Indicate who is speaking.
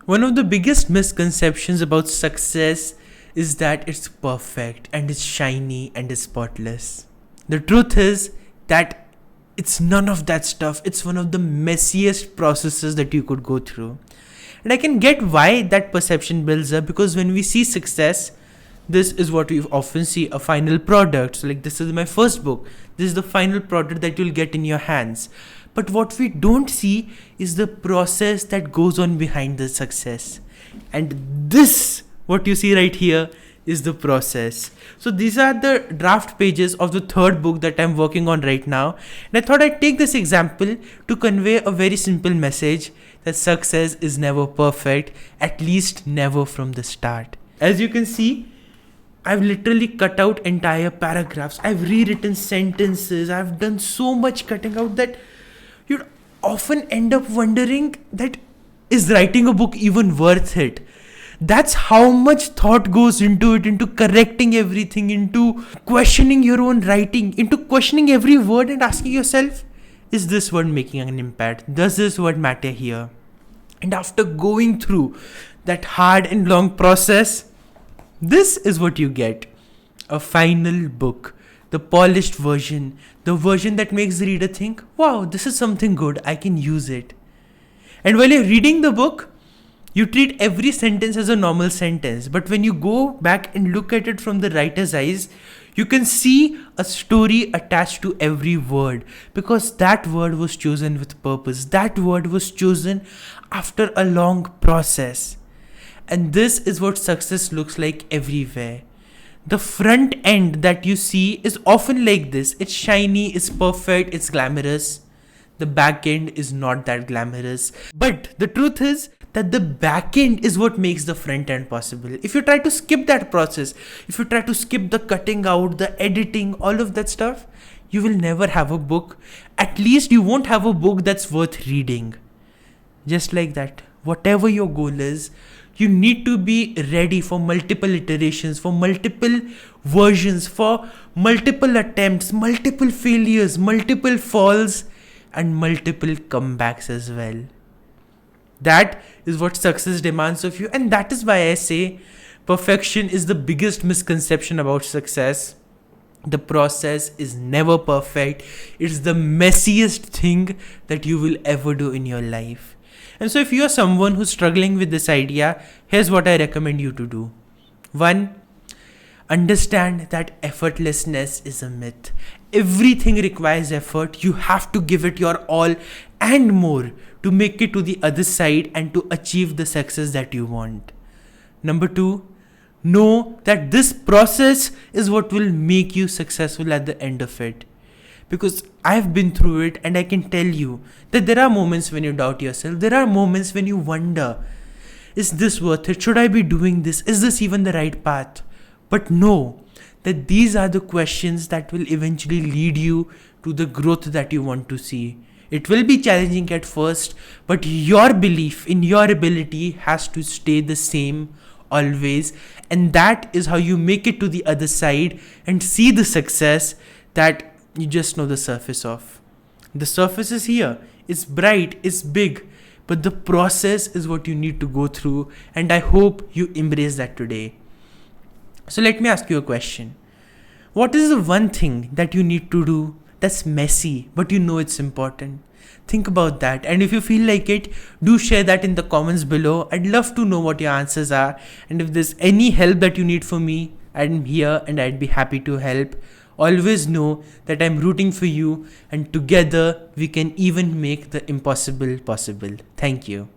Speaker 1: One of the biggest misconceptions about success is that it's perfect and it's shiny and it's spotless. The truth is that it's none of that stuff. It's one of the messiest processes that you could go through. And I can get why that perception builds up, because when we see success, this is what we often see, a final product. So, like, this is my first book. This is the final product that you'll get in your hands. But what we don't see is the process that goes on behind the success. And this, what you see right here, is the process. So these are the draft pages of the third book that I'm working on right now. And I thought I'd take this example to convey a very simple message that success is never perfect, at least never from the start. As you can see, I've literally cut out entire paragraphs. I've rewritten sentences. I've done so much cutting out that you'd often end up wondering that, is writing a book even worth it? That's how much thought goes into it, into correcting everything, into questioning your own writing, into questioning every word and asking yourself, is this word making an impact? Does this word matter here? And after going through that hard and long process, this is what you get. A final book. The polished version. The version that makes the reader think, wow, this is something good. I can use it. And while you're reading the book, you treat every sentence as a normal sentence. But when you go back and look at it from the writer's eyes, you can see a story attached to every word, because that word was chosen with purpose. That word was chosen after a long process. And this is what success looks like everywhere. The front end that you see is often like this. It's shiny, it's perfect, it's glamorous. The back end is not that glamorous. But the truth is that the back end is what makes the front end possible. If you try to skip that process, if you try to skip the cutting out, the editing, all of that stuff, you will never have a book. At least you won't have a book that's worth reading. Just like that. Whatever your goal is, you need to be ready for multiple iterations, for multiple versions, for multiple attempts, multiple failures, multiple falls, and multiple comebacks as well. That is what success demands of you. And that is why I say perfection is the biggest misconception about success. The process is never perfect. It's the messiest thing that you will ever do in your life. And so if you are someone who's struggling with this idea, here's what I recommend you to do. 1. Understand that effortlessness is a myth. Everything requires effort. You have to give it your all and more to make it to the other side and to achieve the success that you want. Number 2, know that this process is what will make you successful at the end of it. Because I've been through it, and I can tell you that there are moments when you doubt yourself. There are moments when you wonder, is this worth it? Should I be doing this? Is this even the right path? But know that these are the questions that will eventually lead you to the growth that you want to see. It will be challenging at first, but your belief in your ability has to stay the same always. And that is how you make it to the other side and see the success that you just know the surface of. The surface is here. It's bright, it's big, but the process is what you need to go through. And I hope you embrace that today. So let me ask you a question. What is the one thing that you need to do that's messy, but you know it's important? Think about that. And if you feel like it, do share that in the comments below. I'd love to know what your answers are. And if there's any help that you need from me, I'm here and I'd be happy to help. Always know that I'm rooting for you, and together we can even make the impossible possible. Thank you.